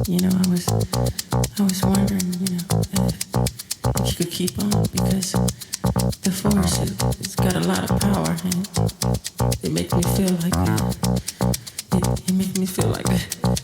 I was wondering, if you could keep on, because the force, it's got a lot of power, and it makes me feel like it makes me feel like that.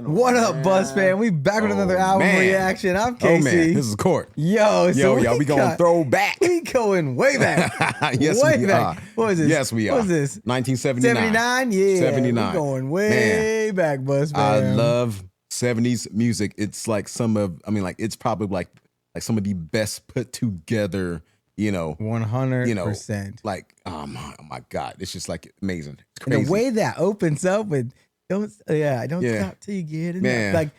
What up, Buzz fam? We back with another album reaction. I'm Casey. Oh man, this is Court. Yo, we going throw back. We going way back. Yes, way we back. are. What is this? Yes, we are. What is this? 1979. 79? Yeah. 79. We going way back, Buzz fam. I love 70s music. It's like it's probably like some of the best put together, 100%. Oh my God. It's just like amazing. It's crazy. And the way that opens up with don't stop till you get it. Man. Like,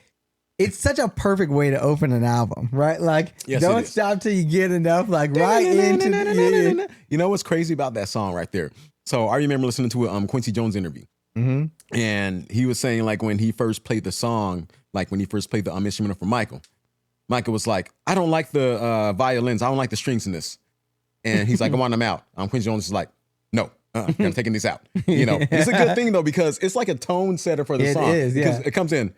it's such a perfect way to open an album, right? Like, don't stop till you get enough. Like, right into You know what's crazy about that song right there? So I remember listening to a Quincy Jones interview, and he was saying like when he first played the song, like when he first played the instrumental for Michael was like, I don't like the violins, I don't like the strings in this, and he's like, I want them out. Quincy Jones is like, no. I'm taking this out. It's a good thing though, because it's like a tone setter for the song. It is, because it comes in.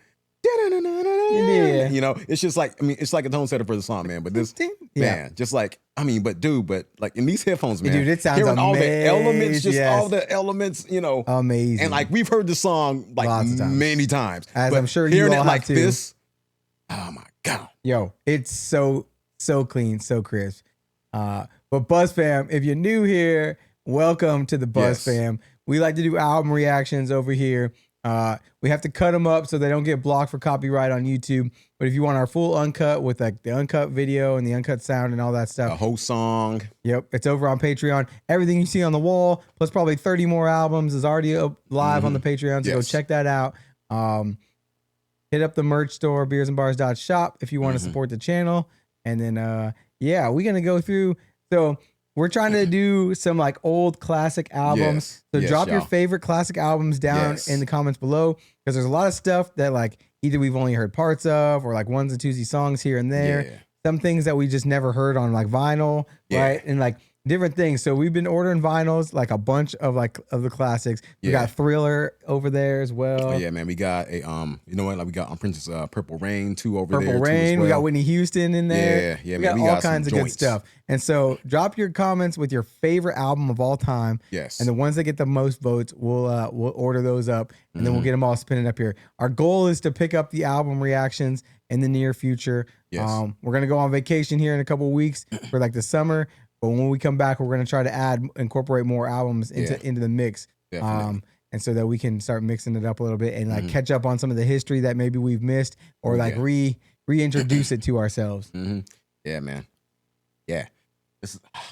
It's just like, it's like a tone setter for the song, man. But this, man, just like, but like in these headphones, man, dude, it sounds hearing amazing. all the elements, amazing. And like we've heard the song like many times, as I'm sure you hearing all it like have this, oh my God, yo, it's so clean, so crisp. But Buzz fam, if you're new here, welcome to the Buzz fam. We like to do album reactions over here. We have to cut them up so they don't get blocked for copyright on YouTube. But if you want our full uncut with like the uncut video and the uncut sound and all that stuff, the whole song, yep, it's over on Patreon. Everything you see on the wall, plus probably 30 more albums, is already up live on the Patreon. So go check that out. Hit up the merch store, beersandbars.shop, if you want to support the channel. And then, we're gonna go through. So we're trying to do some like old classic albums. So drop your favorite classic albums down in the comments below, because there's a lot of stuff that like either we've only heard parts of or like ones and twosy songs here and there. Yeah. Some things that we just never heard on like vinyl, right? And like different things. So we've been ordering vinyls, like a bunch of like of the classics. We got Thriller over there as well. Oh yeah, man. We got a you know what? Like we got Princess Purple Rain too over there. Purple Rain. We got Whitney Houston in there. Yeah, we got all kinds of good stuff. And so drop your comments with your favorite album of all time. Yes. And the ones that get the most votes, we'll order those up, and then we'll get them all spinning up here. Our goal is to pick up the album reactions in the near future. Yes. We're gonna go on vacation here in a couple of weeks for like the summer. But when we come back, we're going to try to incorporate more albums into the mix. And so that we can start mixing it up a little bit and like catch up on some of the history that maybe we've missed, or like reintroduce it to ourselves. Yeah, man. Yeah.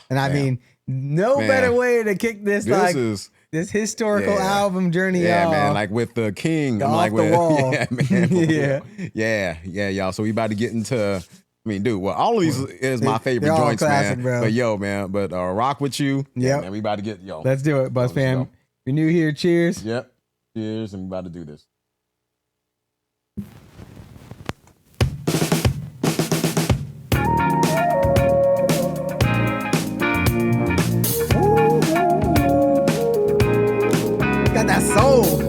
And I mean, no better way to kick this this historical album journey off. Yeah, man. Like with the King. I'm like the wall. Yeah, man. yeah, y'all. So we about to get into... I mean, dude, well, all of these is my favorite joints, classic, man. Bro. But yo, man, rock with you. Yeah, man, we about to get Let's do it, Buzz fam. If you're new here, cheers. Yep, cheers, and we about to do this. Ooh. Got that soul.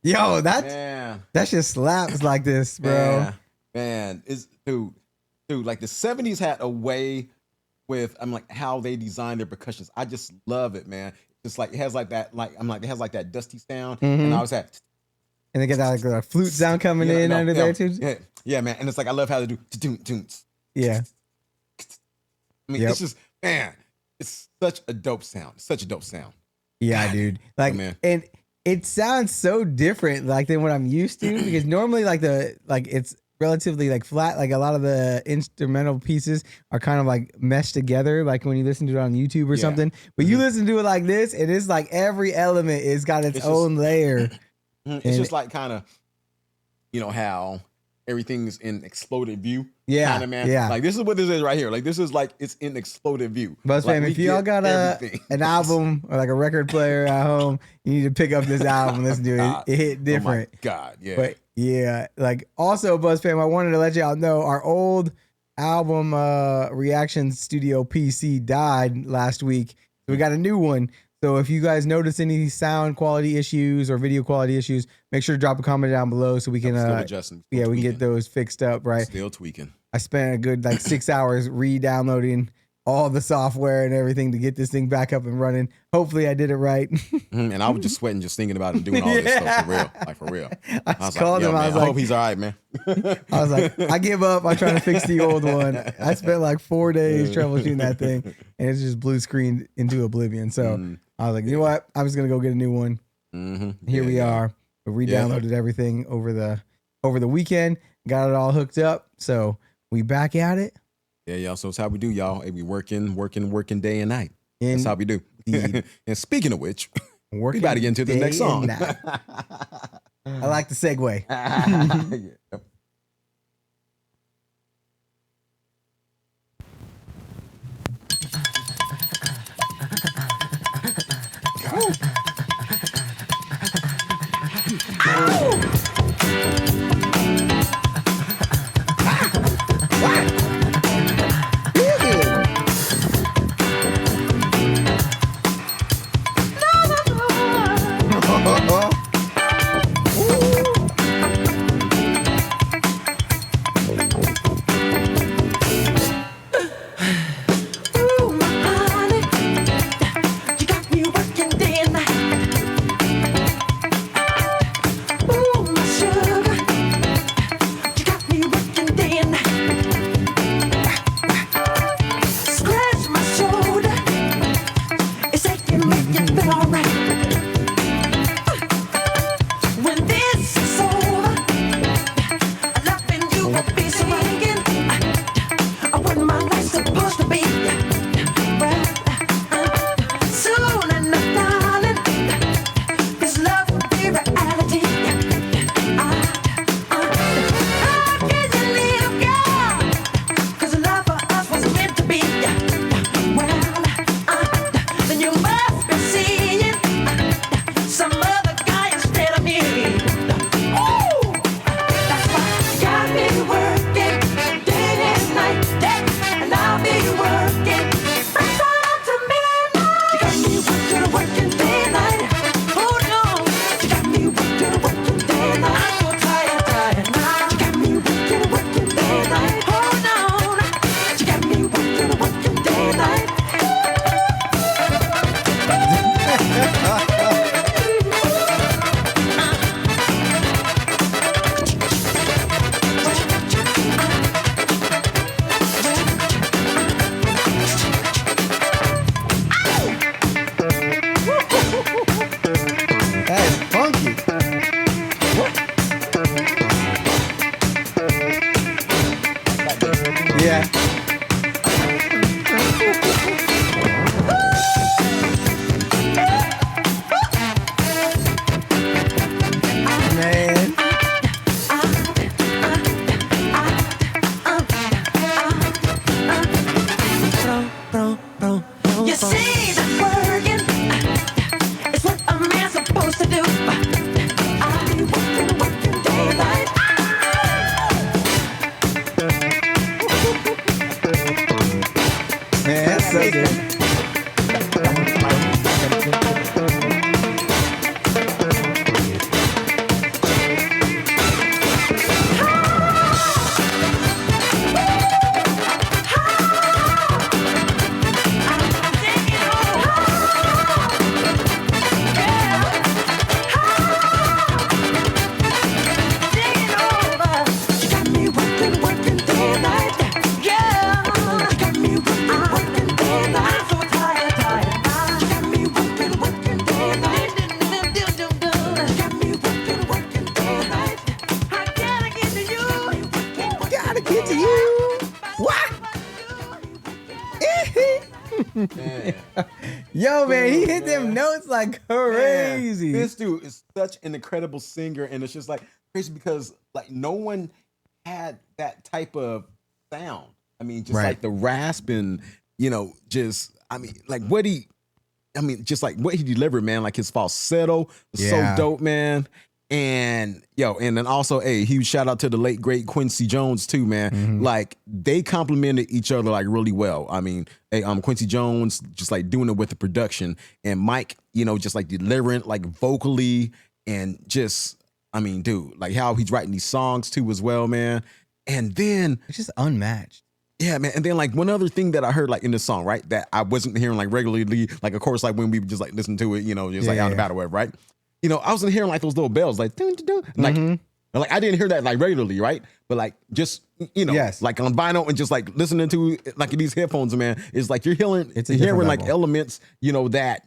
Yo, that just slaps like this, bro. Man, it's dude, like the 70s had a way with like how they designed their percussions. I just love it, man. Just like it has like that, it has like that dusty sound, and I was at, and they get that like flute sound coming in under there too. Yeah, man. And it's like I love how they do tunes. Yeah. I mean, it's just it's such a dope sound. Yeah, dude. Like, and it sounds so different like than what I'm used to, because normally it's relatively like flat. Like a lot of the instrumental pieces are kind of like meshed together, like when you listen to it on YouTube or something. But you listen to it like this, and it's like every element is got its own layer. It's just like kind of, how everything's in exploded view. Yeah, kind of, man. Yeah. Like this is what this is right here. Like this is like it's in exploded view. Buzz fam, if y'all got an album or like a record player at home, you need to pick up this album. Listen to it. It hit different. Oh my God, yeah. But yeah, like also Buzz fam, I wanted to let y'all know our old album reaction studio PC died last week. So we got a new one. So if you guys notice any sound quality issues or video quality issues, make sure to drop a comment down below so we can we can get those fixed up, right? Still tweaking. I spent a good 6 hours re-downloading all the software and everything to get this thing back up and running. Hopefully I did it right. And I was just sweating just thinking about it and doing all this stuff for real. I was called him. Man, I was like, hope he's all right, man. I was like, I give up. I'm trying to fix the old one. I spent like 4 days troubleshooting that thing, and it's just blue screened into oblivion. So I was like, you know what? I'm just gonna go get a new one. Here we are. We re-downloaded everything over the weekend. Got it all hooked up. So we back at it. Yeah, y'all. So it's how we do, y'all. Hey, we working day and night. That's how we do. And speaking of which, we about to get into the next song. I like the segue. Yeah. Yo, man, he hit them notes like crazy. Man, this dude is such an incredible singer, and it's just like crazy because like no one had that type of sound. I mean, just like the rasp and just just like what he delivered, man. Like his falsetto was so dope, man. And and then also a huge shout out to the late great Quincy Jones too, man. Like they complemented each other like really well. I mean, Quincy Jones just like doing it with the production, and Mike, just like delivering like vocally, and just dude, like how he's writing these songs too as well, man. And then it's just unmatched. Yeah, man. And then like one other thing that I heard like in this song, right, that I wasn't hearing like regularly, like of course, like when we just like listen to it, you know, just like out and about or whatever, right? You know, I wasn't hearing like those little bells, like dun, dun, dun, like I didn't hear that like regularly, right? But like just you know, like on vinyl and just like listening to like these headphones, man, it's like you're hearing like elements, you know that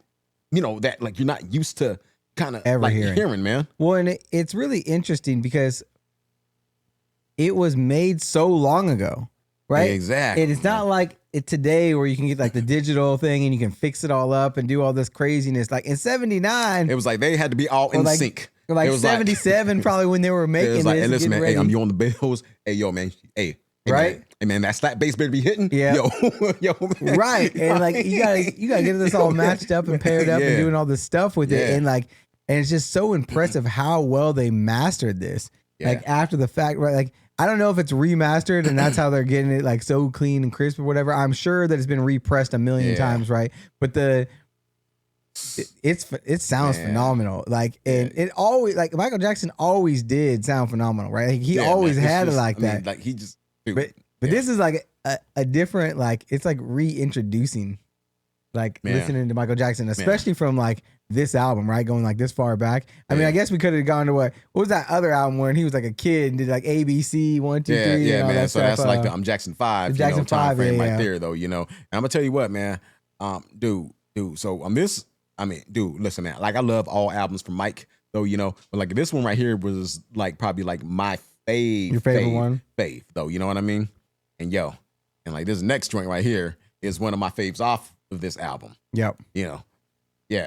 like you're not used to kind of like hearing, man. Well, and it's really interesting because it was made so long ago. Right? Exactly. And it's not like it today where you can get like the digital thing and you can fix it all up and do all this craziness. Like in 79, it was like they had to be all in sync. Like 77 probably when they were making this. Like, and listen, man, hey, I'm you on the bells. Hey, yo, man. Hey, right? Hey, man, that slap bass better be hitting. Yeah. Yo, man. Right. And like you gotta get this all matched up and paired up and doing all this stuff with it. And like, and it's just so impressive how well they mastered this. Like after the fact, right? Like, I don't know if it's remastered and that's how they're getting it like so clean and crisp or whatever. I'm sure that it's been repressed a million times, right? But it sounds phenomenal. Like and it always like Michael Jackson always did sound phenomenal, right? Like, he always had it like that. I mean, like he just but this is like a different like it's like reintroducing like listening to Michael Jackson, especially from like this album, right? Going like this far back. I mean, I guess we could have gone to what was that other album where he was like a kid and did like ABC 1, 2, 3. Yeah, man. So stuff. that's like the Jackson 5, the Jackson 5 frame right there, though. You know, and I'm gonna tell you what, man, dude. So on this, I mean, dude, listen, man. Like I love all albums from Mike, though. You know, but like this one right here was like probably like my your favorite one, though. You know what I mean? And like this next joint right here is one of my faves off of this album. Yep. You know,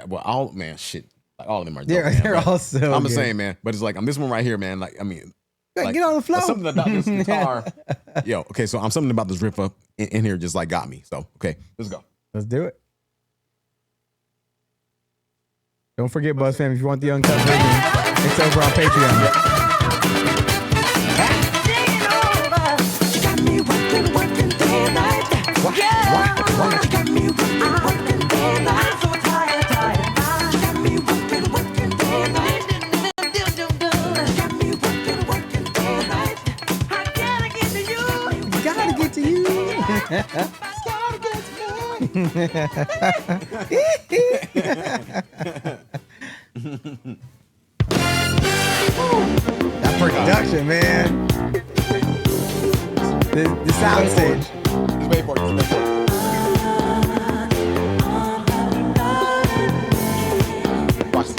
well, all of them are dope, they're all so I'm the same, man. But it's like on this one right here, man. Like I mean, like, get on the floor. Something about this guitar, okay. So something about this riff up in here just like got me. So okay, let's go. Let's do it. Don't forget, Buzz fam, if you want the uncut version, it's over on Patreon. Working day and night. You got me working day and night. So tired. You got me working day and night. You got me working day and night. I gotta get to you. Gotta get to you. That production, man. The sound stage. Just wait for it. Watch this.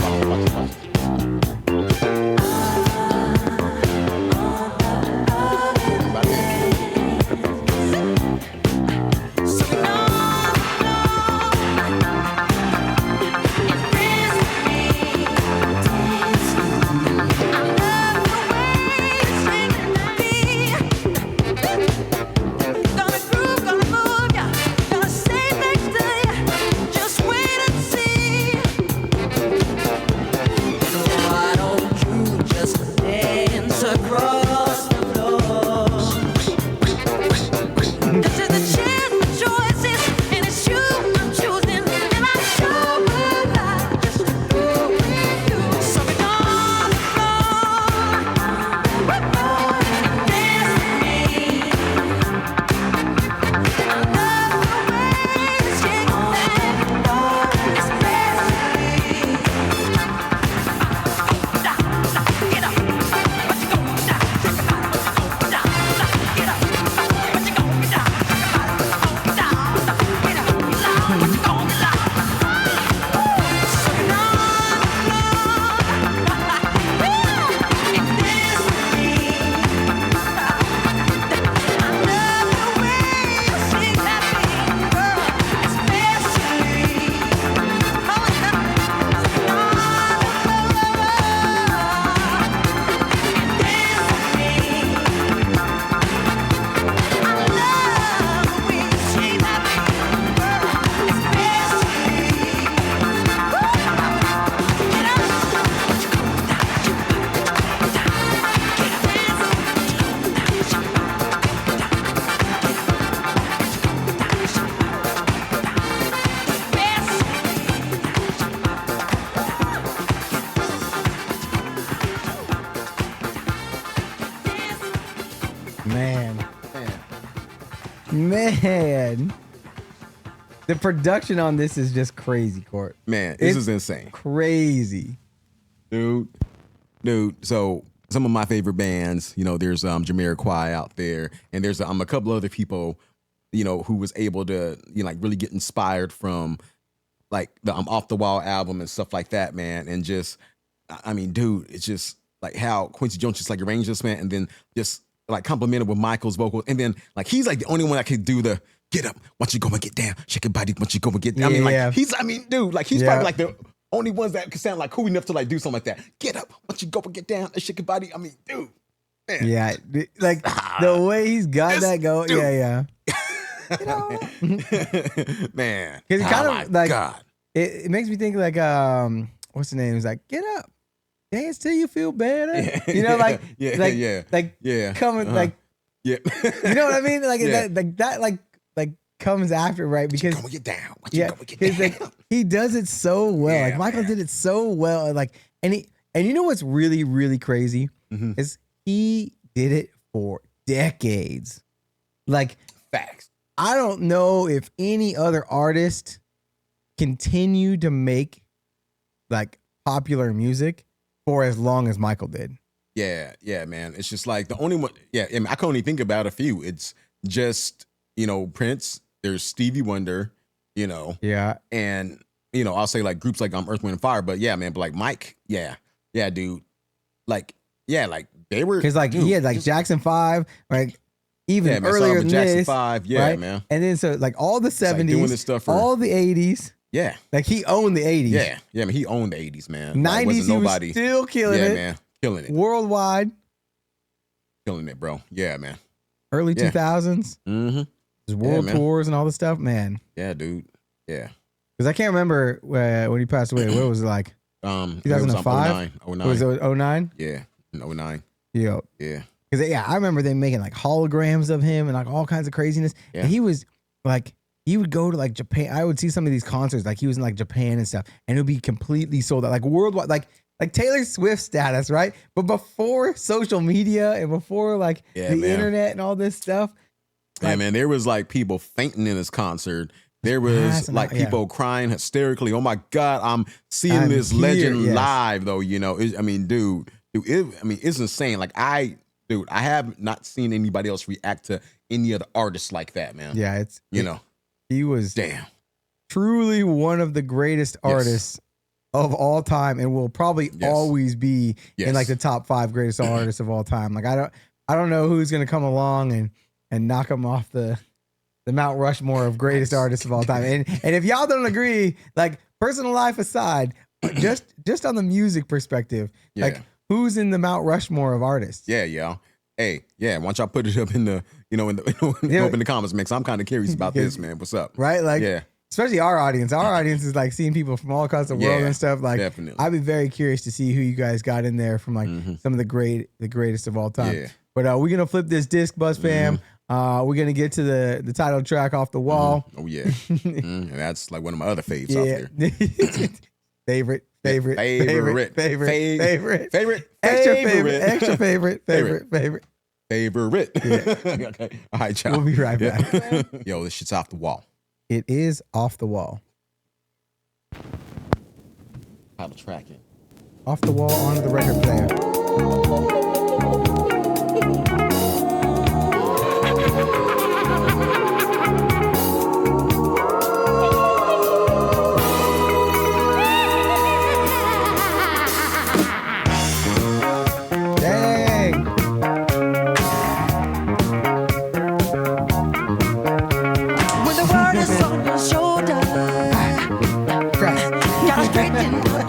Man. The production on this is just crazy, Court. Man, this is insane. Crazy. Dude. So some of my favorite bands, there's Jamiroquai out there, and there's a couple other people, who was able to, like really get inspired from like the Off the Wall album and stuff like that, man. And just, I mean, dude, it's just like how Quincy Jones just like arranged this, man, and then just like complimented with Michael's vocals, and then like he's like the only one that could do the get up, once you go and get down, shake your body, once you go and get down. He's probably like the only ones that could sound like cool enough to like do something like that. Get up, once you go and get down, and shake your body. I mean, dude, man. Yeah, like the way he's got that go. Dude. Yeah. Man, because kind of like God. It makes me think like what's the name? It's like get up, dance till you feel better. Like coming like you know what I mean? Like that comes after, right? Because go get down. Like, he does it so well. Yeah, like Michael did it so well. Like and you know what's really really crazy is he did it for decades. Like facts. I don't know if any other artist continued to make like popular music for as long as Michael did. Yeah, man. It's just like the only one. Yeah, I mean, I can only think about a few. It's just Prince. There's Stevie Wonder. Yeah, and I'll say like groups like Earth, Wind, and Fire. But yeah, man. But like Mike, yeah, dude. Like they were because like he had like Jackson 5, like. Even earlier than Jackson this, 5, yeah, right? man. And then so like all the 70s, like doing this stuff all the 80s, yeah, like he owned the 80s, yeah. I mean, he owned the 80s, man. 90s, like, he nobody, was still killing it, man, killing it worldwide, killing it, bro. Yeah, man. Early 2000s, his world tours and all this stuff, man. Yeah, dude. Yeah, because I can't remember when he passed away. What was it like? 2005. Was it 09? Yeah, 09. Yeah. Because I remember them making like holograms of him and like all kinds of craziness. Yeah. And he was like, he would go to like Japan. I would see some of these concerts, like he was in like Japan and stuff, and it would be completely sold out, like worldwide, like Taylor Swift status, right? But before social media and before like internet and all this stuff. Yeah, man, there was like people fainting in his concert. There was like people crying hysterically. Oh my God, I'm seeing this legend live though. I mean, dude, it's insane. Like I have not seen anybody else react to any other artists like that, man. Yeah, he was truly one of the greatest artists of all time, and will probably always be in like the top 5 greatest artists of all time. Like I don't know who's gonna come along and knock him off the Mount Rushmore of greatest artists of all time. And if y'all don't agree, like personal life aside, just on the music perspective, like. Who's in the Mount Rushmore of artists? Yeah, y'all. Hey, yeah. Once y'all put it up in the, open the comments, mix. I'm kind of curious about this, man. What's up? Right? Like, especially our audience. Our audience is like seeing people from all across the world and stuff. Like, definitely. I'd be very curious to see who you guys got in there from like some of the greatest of all time. Yeah. But we're gonna flip this disc, Buzz fam. We're gonna get to the title track, Off the Wall. Oh yeah, and that's like one of my other faves out there. Favorite. Extra favorite. Yeah. Okay. All right, y'all. We'll be right back. Yo, this shit's off the wall. It is off the wall. Title tracking. Off the wall on the record player.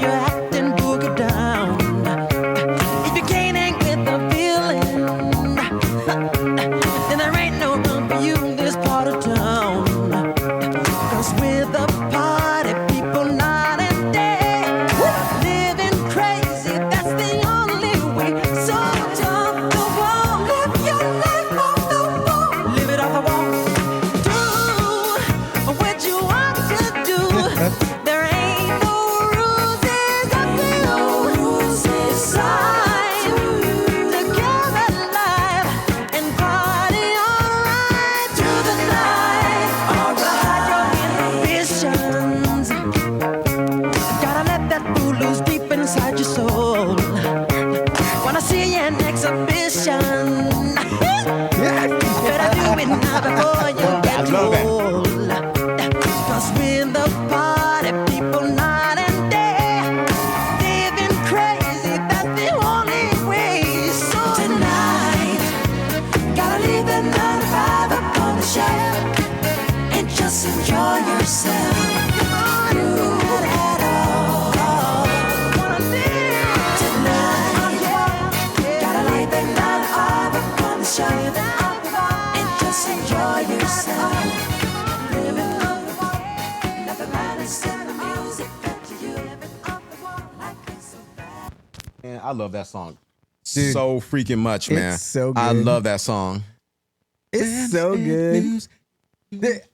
You're acting boogie down. If you can't just enjoy yourself. You had all tonight. Gotta lay the night off upon the shelf and just enjoy yourself. Nothing matters in the music that you like it's so bad. Man, I love that song Dude, so freaking much, man. it's so I good. love that song. It's so good.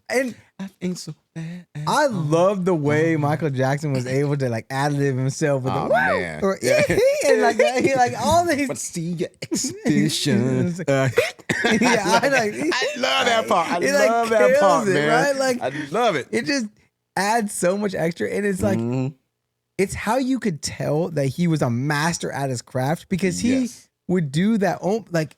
And I ain't so bad. I love the way Michael Jackson was able to like ad-lib himself with the Oh, wow, man. or Yeah. and like he like all these. But see your exhibition. Yeah, I love that part. I He, like, love that kills part, it, man. right? Like, I love it. it just adds so much extra, and it's like it's how you could tell that he was a master at his craft because he Yes. would do that like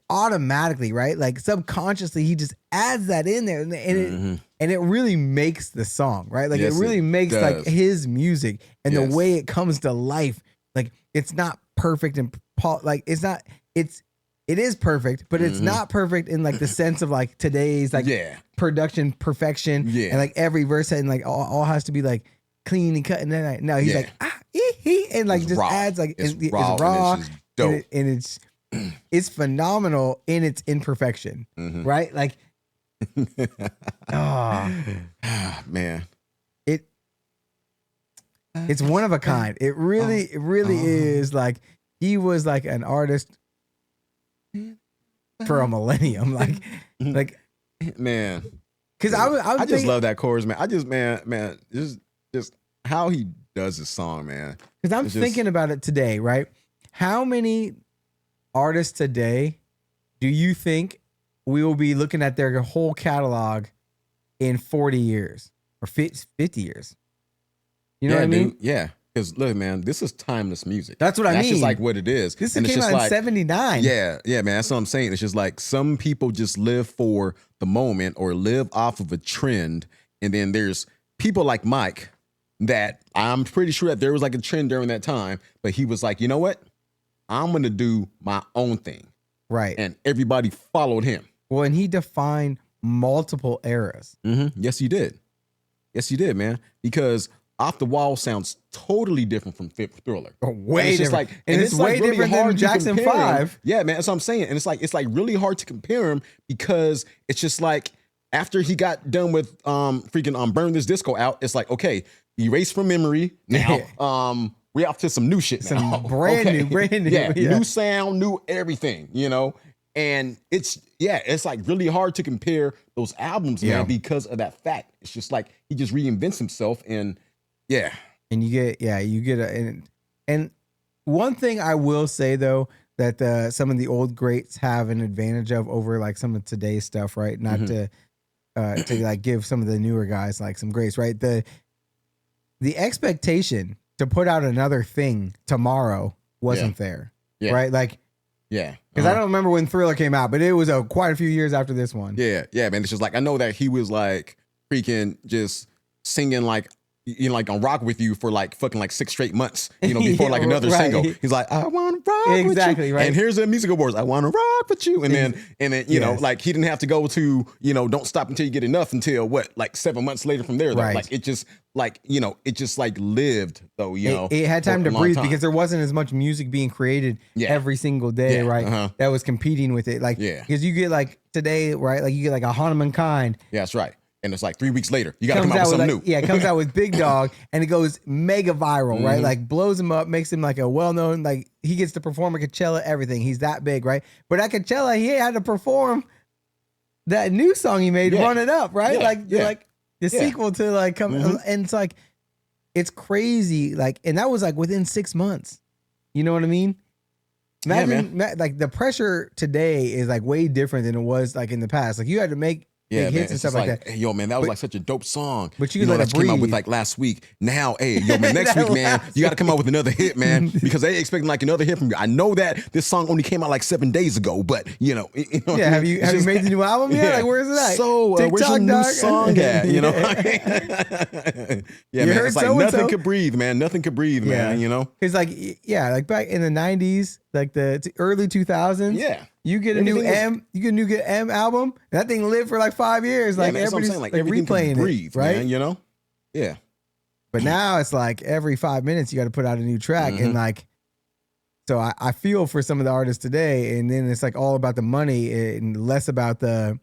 automatically, right? Like subconsciously, he just adds that in there, and it really makes the song, right? Like Yes, it really it makes like does. his music and Yes. the way it comes to life. Like it's not perfect and like it is perfect, but it's not perfect in like the sense of like today's like Yeah. production perfection, Yeah. and like every verse and like all has to be like clean and cut, and then like no, he's Yeah. like and like It's just raw. adds like It's it's raw, raw, and it's just dope. and it's phenomenal in its imperfection, right? Like, Man. it's one of a kind. It really is like he was like an artist for a millennium, like Man. because I just thinking, love that chorus, man. I just man, just how he does this song, man. because I'm It's just- thinking about it today, right? How many artists today do you think we will be looking at their whole catalog in 40 years or 50 years? You know what I mean? Dude, yeah. Because look, man, this is timeless music. That's what I That's mean. just like what it is. This And it's came just out in like, 79. Yeah, man. That's what I'm saying. It's just like some people just live for the moment or live off of a trend. And then there's people like Mike that I'm pretty sure that there was like a trend during that time, but he was like, you know what? I'm going to do my own thing. Right. And everybody followed him. Well, and he defined multiple eras. Yes, he did. Yes, he did, man. Because Off the Wall sounds totally different from Thriller. Oh, way And it's just different. like, And it's way really different than hard to Jackson compare 'em. 5. Yeah, man, that's what I'm saying. And it's like really hard to compare him because it's just like after he got done with Burn This Disco Out, it's like, okay, erase from memory. Now we're off to some new shit now. Some brand new. Yeah, new sound, new everything, you know? And it's like really hard to compare those albums, man, because of that fact. It's just like he just reinvents himself and And you get and one thing I will say though that some of the old greats have an advantage of over like some of today's stuff, right? Not to like give some of the newer guys like some grace, right? The expectation to put out another thing tomorrow wasn't there, right? Like, because I don't remember when Thriller came out, but it was quite a few years after this one. Yeah, man. It's just like I know that he was like freaking just singing like like on Rock With You for like fucking like 6 straight months, before like another Right. single. He's like, I want to rock with you. Exactly, right. And here's the music awards. I want to rock with you. And then you know, Yes. like he didn't have to go to, Don't Stop Until You Get Enough until like 7 months later from there. Though. Right. Like it just like, it just like lived though, It had time for to a long breathe time. because there wasn't as much music being created every single day, right? That was competing with it. Like, because you get like today, right? Like you get like a Hanuman Kind. Yeah, that's right. And it's like 3 weeks later, you got to come out with something new. Yeah, it comes out with Big Dog and it goes mega viral, right? Like blows him up, makes him like a well-known, like he gets to perform at Coachella, everything. He's that big, right? But at Coachella, he had to perform that new song he made, Run It Up, right? Like the sequel to like come, and it's like, it's crazy. Like, and that was like within 6 months. You know what I mean? Imagine like the pressure today is like way different than it was like in the past. Like you had to make big hits and stuff like that. Hey, yo, man, that was like such a dope song. But you know that came out with breathe. like last week. Now, hey, yo, man, next week, man, you got to come out with another hit, man, because they expecting like another hit from you. I know that this song only came out like 7 days ago, but Yeah, have you made the new album yet? Like where's it at? So where's your new dog? song at? You know, man, heard it's like so-and-so? nothing could breathe, man. Nothing could breathe, man. You know, It's like like back in the 90s, like the early 2000s. Yeah. You get a new M album. That thing lived for like 5 years. Like everybody's like replaying breathe, it, right? Man, you know? Yeah. But now it's like every 5 minutes you got to put out a new track, and like, so I feel for some of the artists today, and then it's like all about the money and less about the,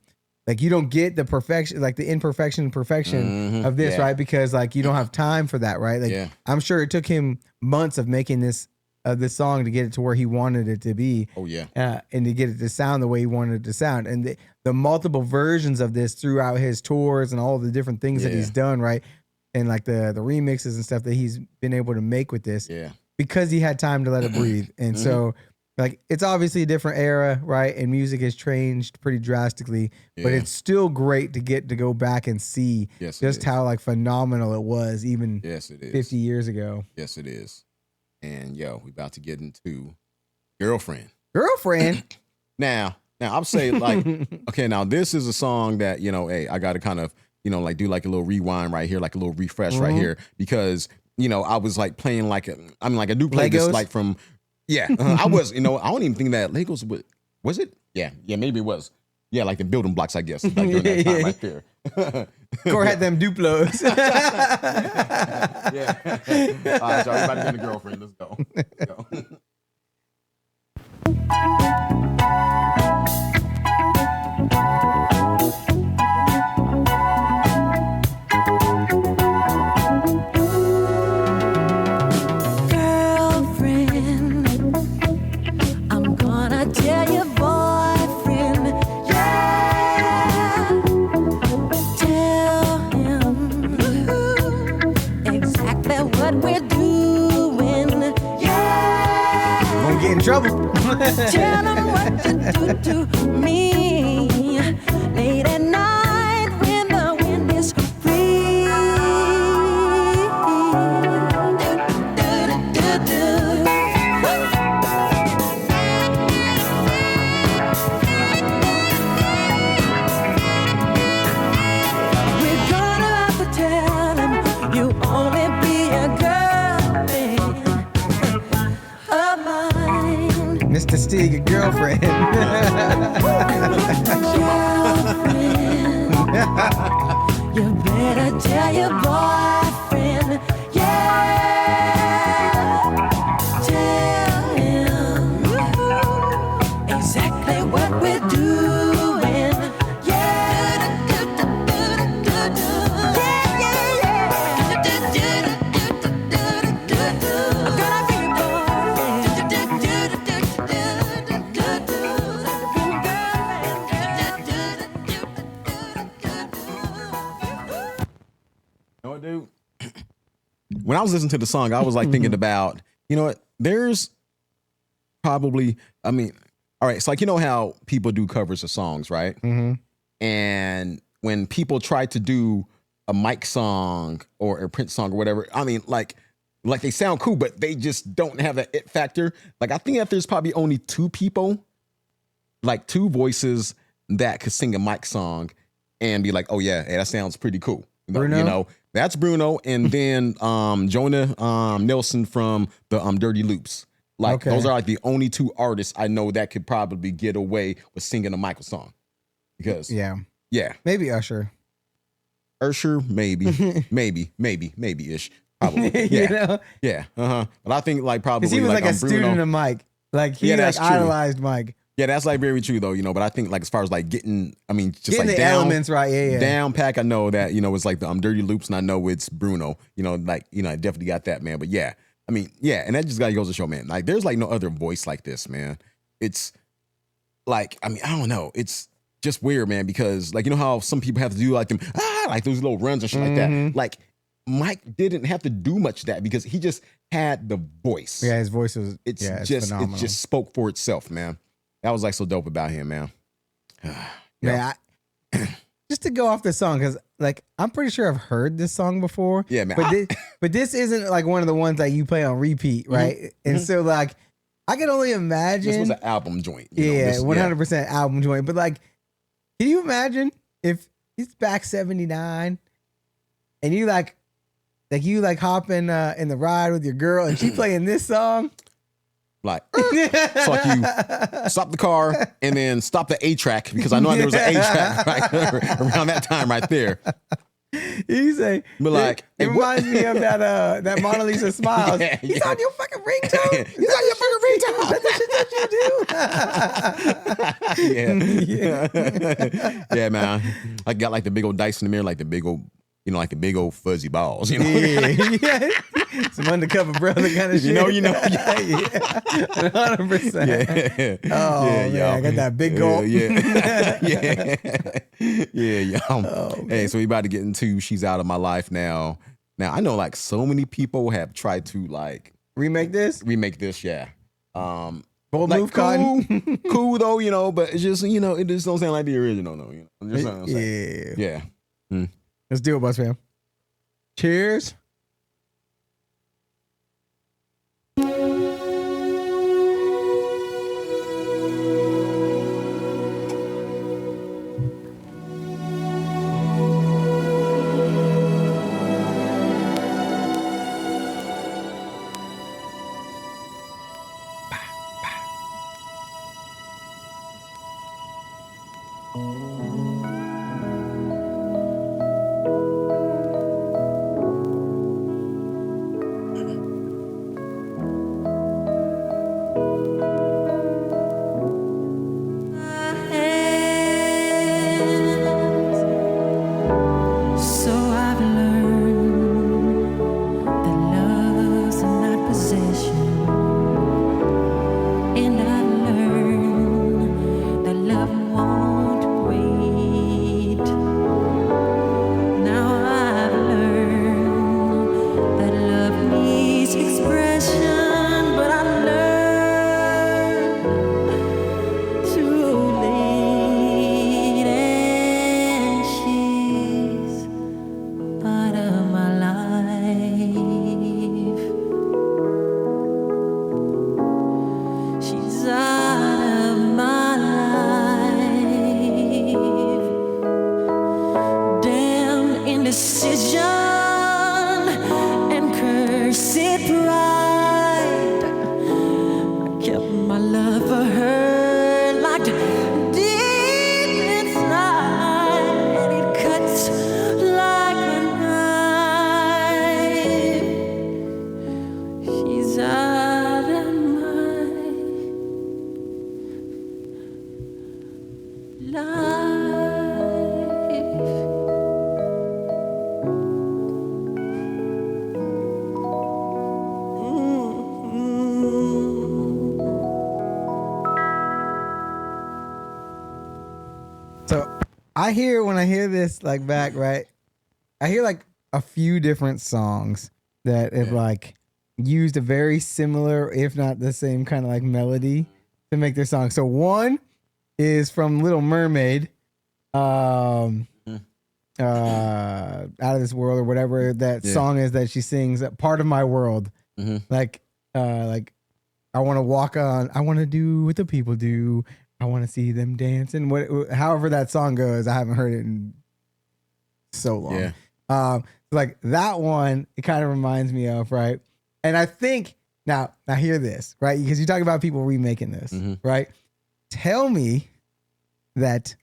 like, you don't get the perfection, like the perfection of this, right? Because like you don't have time for that, right? Like I'm sure it took him months of making this song to get it to where he wanted it to be. Oh yeah. And to get it to sound the way he wanted it to sound, and the multiple versions of this throughout his tours and all the different things that he's done, right? And like the remixes and stuff that he's been able to make with this, because he had time to let it breathe. And so, like, it's obviously a different era, right? And music has changed pretty drastically, but it's still great to get to go back and see just how like phenomenal it was even 50 years ago. Yes, it is. And yo, we about to get into Girlfriend. Now I'll say like, okay, now this is a song that, you know, hey, I got to kind of, you know, like do like a little rewind right here, like a little refresh right here, because, you know, I was like playing like, I do play this like from, I was, you know, I don't even think that Legos was it? Yeah, maybe it was. Yeah, like the building blocks, I guess, like during that time right there. Core had them Duplos. Yeah. All right, so everybody get a girlfriend. Let's go. Girlfriend, I'm gonna tell your boyfriend, tell him exactly what we're doing, Won't get in trouble. Tell him what to do to me late at night when the wind is free. We're gonna have to tell him you only be a girlfriend of mine. Mr. Stig, a girlfriend. You better tell your boyfriend, tell him exactly what we're doing, I'm gonna be your You know what, dude? When I was listening to the song, I was like thinking about, you know what? There's probably, all right, it's like, you know how people do covers of songs, right? And when people try to do a Mike song or a Prince song or whatever, like they sound cool, but they just don't have that it factor. Like, I think that there's probably only two people, like two voices that could sing a Mike song and be like, oh yeah, hey, that sounds pretty cool. Bruno? You know, that's Bruno, and then Jonah Nelson from the Dirty Loops. Like, those are like the only two artists I know that could probably get away with singing a Michael song. Because Maybe Usher. Maybe ish. Probably. You know? Yeah. But I think like probably Because he was like a Bruno, student of Mike. Like he like idolized Mike. Yeah, that's like very true though, you know. But I think like as far as like getting Getting like the elements right, down pack, I know that, you know, it's like the Dirty Loops, and I know it's Bruno. You know, like, you know, I definitely got that, man. But yeah, and that just goes to show, man. Like, there's like no other voice like this, man. It's like, I don't know. It's just weird, man, because like, you know how some people have to do like them, like those little runs and shit like that. Like, Mike didn't have to do much of that because he just had the voice. Yeah, his voice was. It's phenomenal. it just spoke for itself, man. That was like so dope about him, man. Man, just to go off the song, because like I'm pretty sure I've heard this song before. Yeah, man. But this isn't like one of the ones that you play on repeat, right? And so like I can only imagine this was an album joint. 100% album joint. But like, can you imagine if he's back 79 and you like hop in the ride with your girl and she playing this song? Like, so like you stop the car and then stop the A track because I know there was an A track right around that time right there. You say, But like, it reminds me of that Mona Lisa Smiles. Yeah, He's yeah. on your fucking ringtone. He's on your fucking ringtone. That's the shit that you do. Yeah, man. I got like the big old dice in the mirror, like the big old, like the big old fuzzy balls, Yeah. Some undercover brother kind of shit. You know. Yeah. 100%. Yeah. Oh, yeah, man, y'all. I got that big gulp. Yeah. Hey, so we about to get into She's Out of My Life now. Now, I know like so many people have tried to like Remake this? Yeah. Bold Like, move, Cotton. cool though, but it's just, it just don't sound like the original, though. Just what I'm saying. Yeah. Yeah. Let's do it, Bus Fam. Cheers. So I've learned that love's not possession, and I've learned that love won't wait. Now I've learned that love needs expression, but I learned too late, and she's part of my life. She's out of my life. Damn indecision and cursed pride. I kept my love for her locked deep inside, and it cuts like a knife. She's out of my life. So when I hear this like back, right? I hear like a few different songs that have like used a very similar, if not the same kind of like melody to make their song. So one is from Little Mermaid, Out of This World or whatever that song is that she sings, Part of My World. Like I want to walk on, I want to do what the people do. I want to see them dancing. However that song goes, I haven't heard it in so long. Yeah. Like that one, it kind of reminds me of, right? And I think now hear this, right? Because you talk about people remaking this, right? Tell me that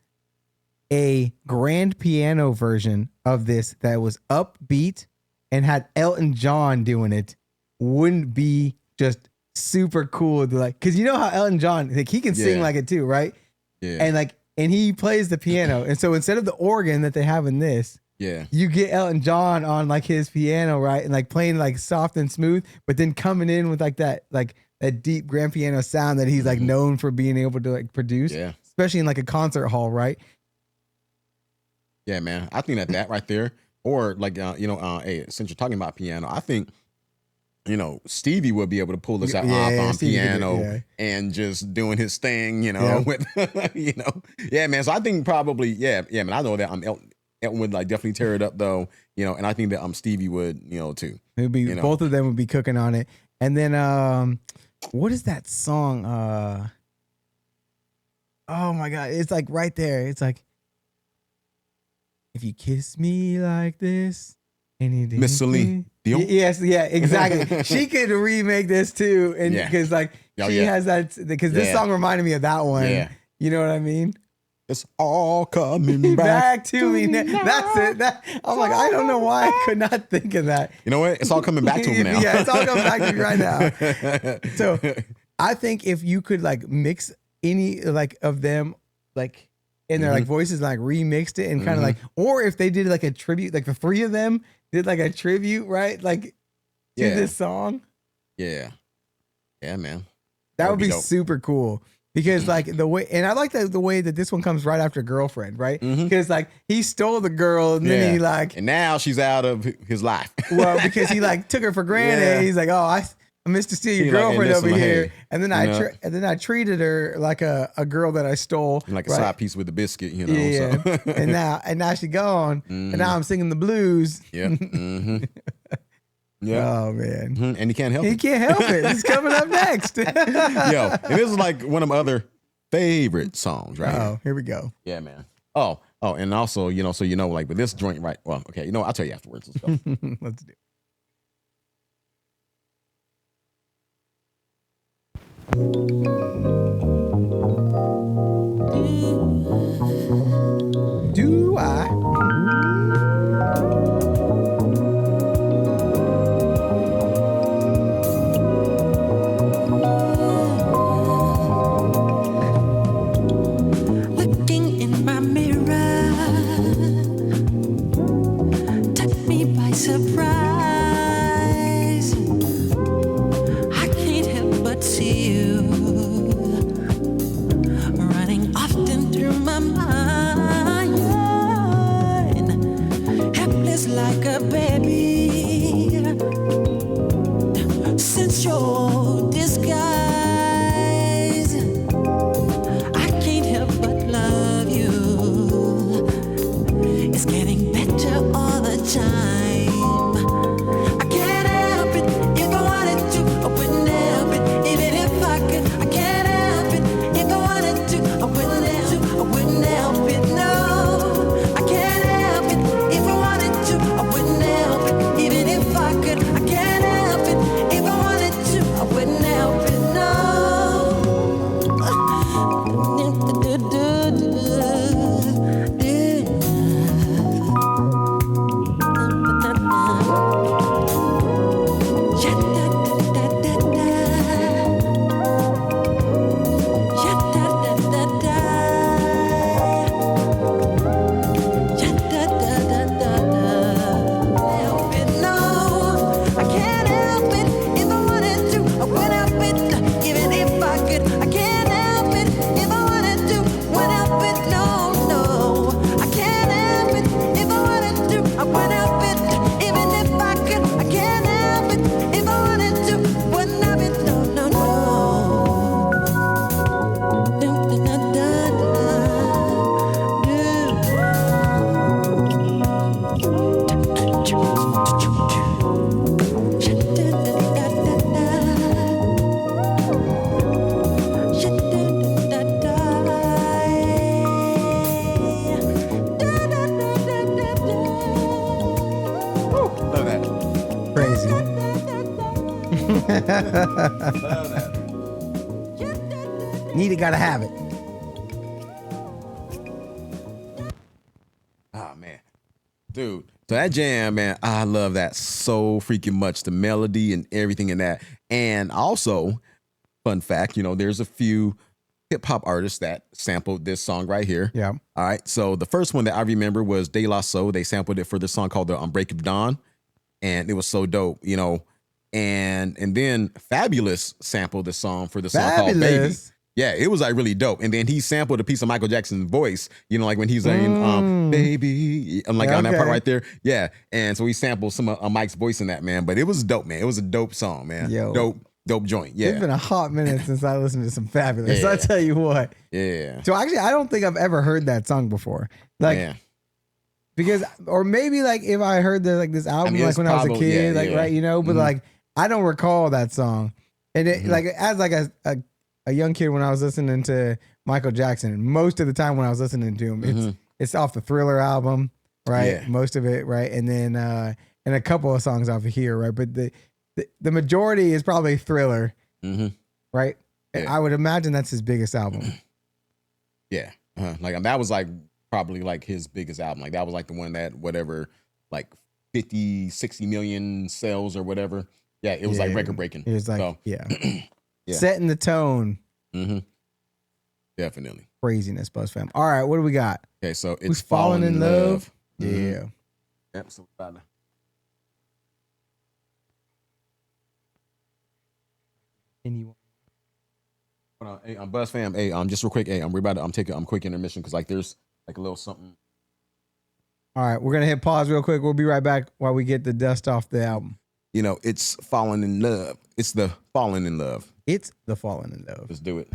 a grand piano version of this that was upbeat and had Elton John doing it wouldn't be just super cool to like, because you know how Elton John, like he can sing like it too, right? Yeah. And he plays the piano. And so instead of the organ that they have in this, you get Elton John on like his piano, right? And like playing like soft and smooth, but then coming in with like that deep grand piano sound that he's like known for being able to like produce, especially in like a concert hall, right? Yeah, man. I think that right there, or like, hey, since you're talking about piano, I think, Stevie would be able to pull this off on piano and just doing his thing, with, yeah, man. So I think probably, man. I know that Elton would like definitely tear it up though, and I think that Stevie would, too. It'd be both of them would be cooking on it. And then what is that song? Oh my God, it's like right there. It's like, if you kiss me like this, Miss Celine Dion. Yes, exactly. She could remake this too, and because like she has that, because this song reminded me of that one. Yeah. You know what I mean? It's all coming back to me now. That's it. I'm like, I don't know why I could not think of that. You know what? It's all coming back to him now. Yeah, it's all coming back to me right now. So I think if you could like mix any like of them like in their like voices, like remixed it and kind of like, or if they did like a tribute, like the three of them did like a tribute, right? Like to this song. Yeah. Yeah, man. That would be super cool. Because like the way, and I like the way that this one comes right after Girlfriend, right? Because like he stole the girl and then he like, and now she's out of his life. Well, because he like took her for granted. He's like, oh, I missed to steal your girlfriend over here, hey, and then I treated her like a girl that I stole, like a side piece with the biscuit, you know. Yeah, so. and now she's gone, and now I'm singing the blues. Yeah. Yeah. Oh man. And he can't help it. He can't help it. It's coming up next. Yo, and this is like one of my other favorite songs, right? Oh, here we go. Yeah, man. Oh, and also, you know, so you know, like with this joint, right? Well, okay, you know, I'll tell you afterwards. Let's go. Let's do it. Do I? Surprise, I can't help but see you running often through my mind, helpless like a baby, since your disguise, I can't help but love you, it's getting better all the time. Need it, gotta have it. Oh man, dude. So that jam, man, I love that so freaking much. The melody and everything in that. And also, fun fact, you know, there's a few hip hop artists that sampled this song right here. Yeah. All right. So the first one that I remember was De La Soul. They sampled it for this song called The Break of Dawn. And it was so dope, you know. And then Fabulous sampled the song for the song called Baby. Yeah, it was like really dope. And then he sampled a piece of Michael Jackson's voice, you know, like when he's saying, baby, I'm like on that part right there. Yeah. And so he sampled some of Mike's voice in that, man. But it was dope, man. It was a dope song, man. Yo. Dope joint. Yeah. It's been a hot minute since I listened to some Fabulous. Yeah. I tell you what. Yeah. So actually, I don't think I've ever heard that song before. Like, because, or maybe like if I heard this album, like when I was a kid, right, you know, but like, I don't recall that song. And it, like, as like a young kid when I was listening to Michael Jackson, most of the time when I was listening to him, it's off the Thriller album, right? Yeah. Most of it, right? And then and a couple of songs off of here, right? But the majority is probably Thriller, right? Yeah. I would imagine that's his biggest album. Yeah. Like that was like probably like his biggest album. Like that was like the one that whatever, like 50, 60 million sales or whatever. Yeah, it was like record breaking. It was like, so, yeah. Yeah. Setting the tone. Mm-hmm. Definitely. Craziness, Buzz fam. All right, what do we got? Okay, so it's Who's Falling in Love? Mm-hmm. Yeah. Yep, so about to- Anyone? Hold on. Hey, Buzz fam. Hey, just real quick. Hey, we're about to taking quick intermission because like there's like a little something. All right, we're gonna hit pause real quick. We'll be right back while we get the dust off the album. You know, it's falling in love. It's the falling in love. It's the Falling in Love. Let's do it.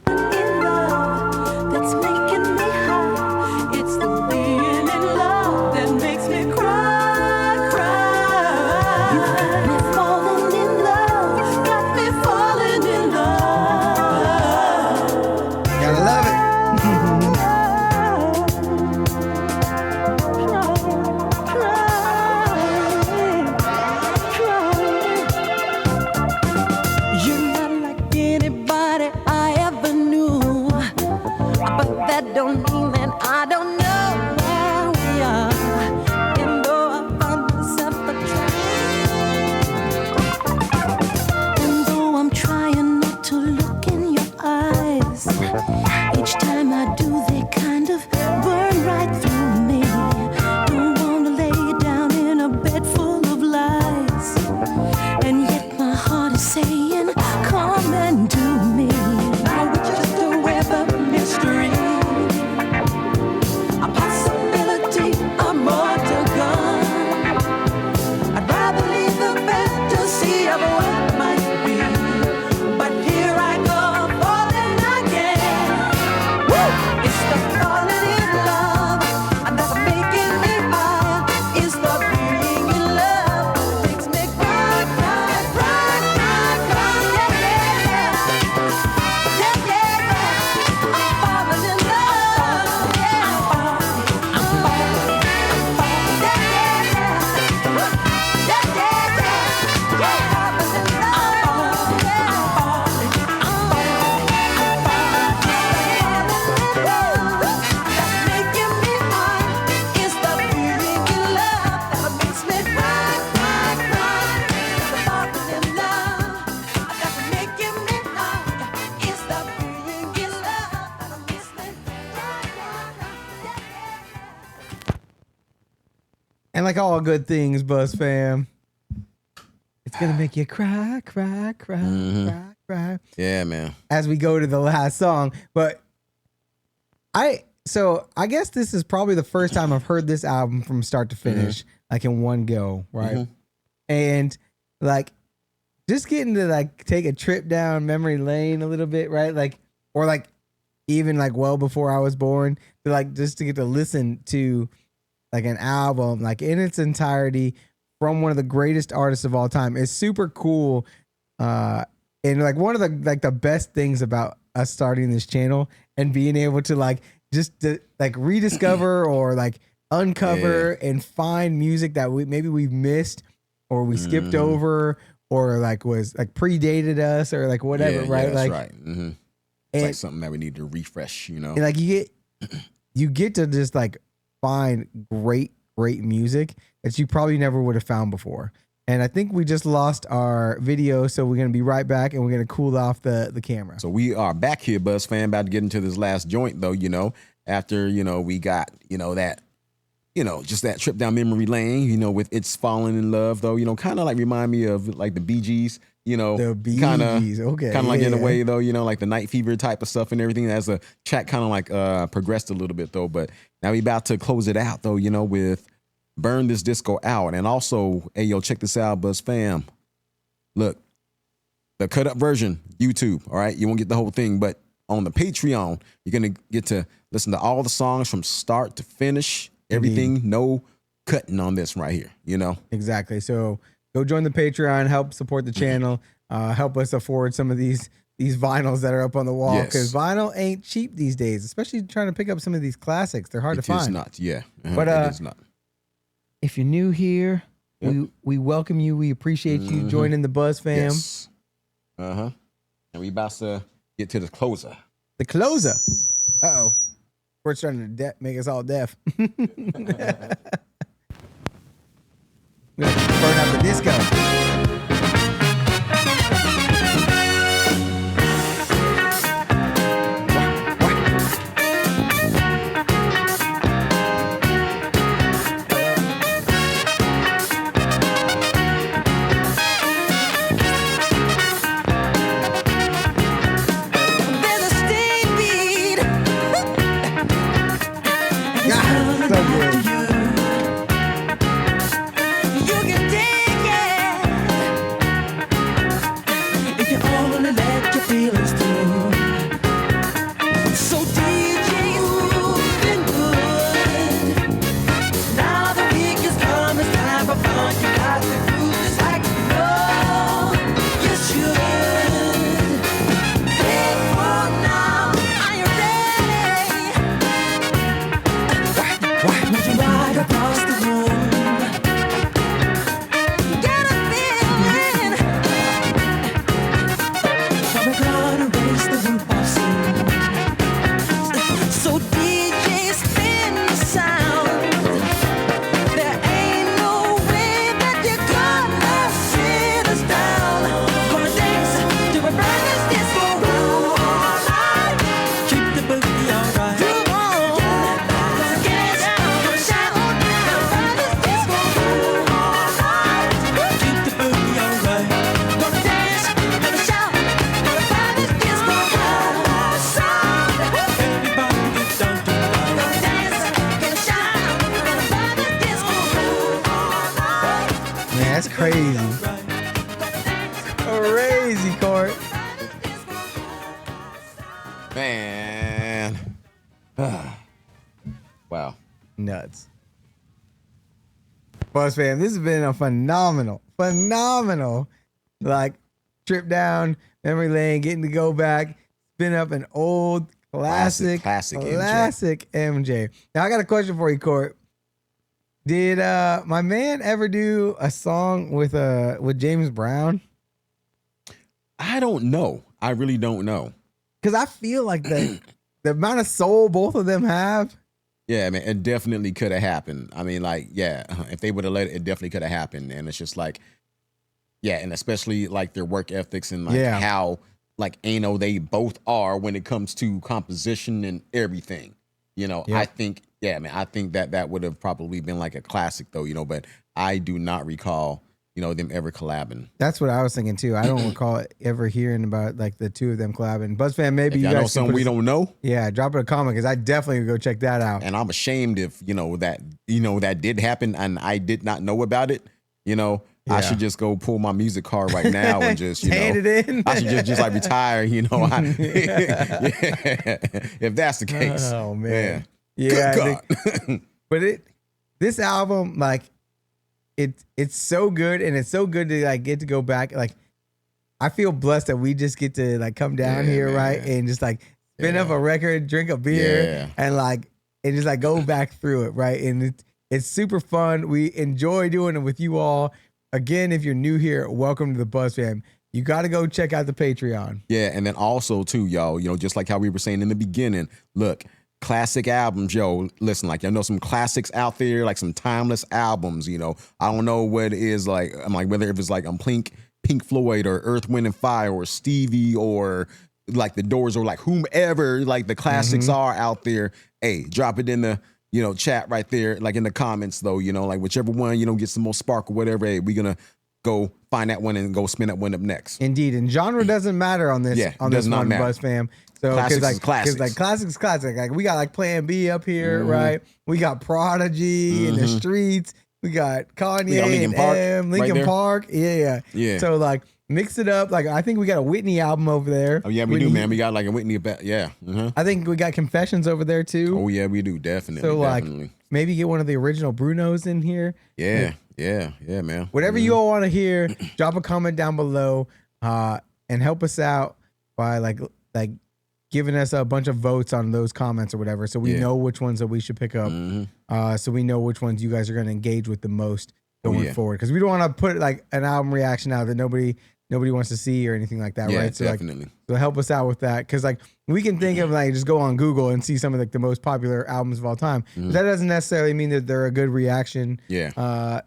In love, that's making me high. It's the being in love that makes me cry, cry. You got me falling in love, got me falling in love. Gotta love it. You're not like anybody I ever knew, but that don't mean that I don't know where we are. And though I find myself attracted, and though I'm trying not to look in your eyes, each time I do, they kind of burn right through me. Don't wanna lay down in a bed full of lies, and yet my heart is saying, come and do me. Now we're just a web of mystery, a possibility, a more to come. I'd rather leave the fantasy of what might be, but here I go falling again. Woo! It's the falling in love, and that's making me high. It's the being in love, makes me cry, cry, cry, cry, cry. Yeah, yeah, yeah, yeah. I'm falling in love. Yeah, I'm falling, yeah, yeah, yeah. Yeah, yeah, yeah. Yeah, falling in love. Yeah, I'm falling. That's making me high. It's the being in love that makes me cry, cry, cry. It's the falling in love that's making me high. It's the being in love that makes me cry, cry, cry. And like all good things, Buzz fam, it's gonna make you cry, cry, cry, cry, cry. Yeah, man. As we go to the last song. But I guess this is probably the first time I've heard this album from start to finish, like in one go, right? And like just getting to like take a trip down memory lane a little bit, right? Like, or like even like well before I was born, to like just to get to listen to like an album like in its entirety from one of the greatest artists of all time is super cool. And like one of the best things about us starting this channel and being able to like just to, like rediscover or like uncover and find music that we've missed or we skipped over or like was like predated us or like whatever, Yeah, right? that's like right. It's like something that we need to refresh, you know? and like you get to just like find great music that you probably never would have found before. And I think we just lost our video, so we're gonna be right back and we're gonna cool off the camera. So we are back here, Buzz fan, about to get into this last joint though, you know, after, you know, we got, you know, that, you know, just that trip down memory lane, you know, with It's Falling in Love though, you know, kind of like remind me of like the Bee Gees, you know, The Bee kinda, Gees, okay, kind of like in a yeah. way though, you know, like the Night Fever type of stuff and everything. As a track kind of like progressed a little bit though, but now we about to close it out though, you know, with Burn This Disco Out. And also, hey yo, check this out, Buzz fam. Look, the cut up version, YouTube, all right? You won't get the whole thing, but on the Patreon, you're gonna get to listen to all the songs from start to finish, everything, no cutting on this right here, you know? Exactly. So go join the Patreon, help support the channel, help us afford some of these vinyls that are up on the wall, because vinyl ain't cheap these days, especially trying to pick up some of these classics. They're hard to find. It is not, yeah. But it is not. If you're new here, we welcome you. We appreciate you joining the Buzz fam. Yes. And we about to get to the closer. The closer. Uh-oh. We're starting to make us all deaf. We're gonna burn out the disco. That's crazy. Crazy, Court. Man. Wow. Nuts. Buzz fam, this has been a phenomenal, like, trip down memory lane, getting to go back, spin up an old classic MJ. Now, I got a question for you, Court. Did my man ever do a song with James Brown? I don't know. I really don't know. Because I feel like the amount of soul both of them have. Yeah, man, it definitely could have happened. I mean, like, yeah, if they would have let it, it definitely could have happened. And it's just like, yeah, and especially like their work ethics and like how like anal they both are when it comes to composition and everything. You know, I think, yeah, man, I think that would have probably been like a classic though, you know, but I do not recall, you know, them ever collabing. That's what I was thinking too. I don't recall ever hearing about like the two of them collabing. BuzzFam, maybe if you guys know something we don't know. Yeah, drop it a comment because I definitely would go check that out. And I'm ashamed if that did happen and I did not know about it. You know, I should just go pull my music card right now and just hand it in. I should just like retire. You know, if that's the case. Oh man, yeah. But this album like. It's so good, and it's so good to like get to go back. Like, I feel blessed that we just get to like come down here, man, right, and just like spin up a record, drink a beer, and just like go back through it, right. And it's super fun. We enjoy doing it with you all. Again, if you're new here, welcome to the Buzz Fam. You got to go check out the Patreon. Yeah, and then also too, y'all, you know, just like how we were saying in the beginning, look. Classic albums, yo. Listen, like, y'all know some classics out there, like some timeless albums, you know. I don't know what it is like. I'm like, whether if it's like Pink Floyd or Earth, Wind and Fire or Stevie or like the Doors or like whomever, like the classics are out there. Hey, drop it in the, you know, chat right there, like in the comments though, you know, like whichever one, you know, gets the most spark or whatever. Hey, we're gonna go find that one and go spin that one up next. Indeed, and genre doesn't matter on this. On this one, Buzz Fam. So classics is classics. Like classics. Like we got like Plan B up here, right? We got Prodigy in the streets. We got Kanye, Linkin Park. Yeah. So like mix it up. Like I think we got a Whitney album over there. Oh yeah, we do, man. We got like a Whitney. Yeah. I think we got Confessions over there too. Oh yeah, we do definitely. So like maybe get one of the original Brunos in here. Yeah, man. Whatever you all want to hear, drop a comment down below, and help us out by like giving us a bunch of votes on those comments or whatever, so we know which ones that we should pick up. So we know which ones you guys are going to engage with the most going forward. Because we don't want to put like an album reaction out that nobody nobody wants to see or anything like that, Yeah, right? So definitely. like, so help us out with that, because like we can think of like just go on Google and see some of like the most popular albums of all time. But that doesn't necessarily mean that they're a good reaction. Yeah.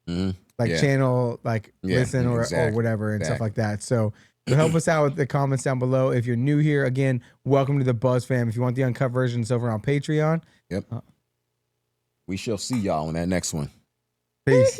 Like Yeah. channel, like listen or exactly. whatever and stuff like that. So help us out with the comments down below. If you're new here, again, welcome to the Buzz fam. If you want the uncut versions over on Patreon. Yep. We shall see y'all on that next one. Peace.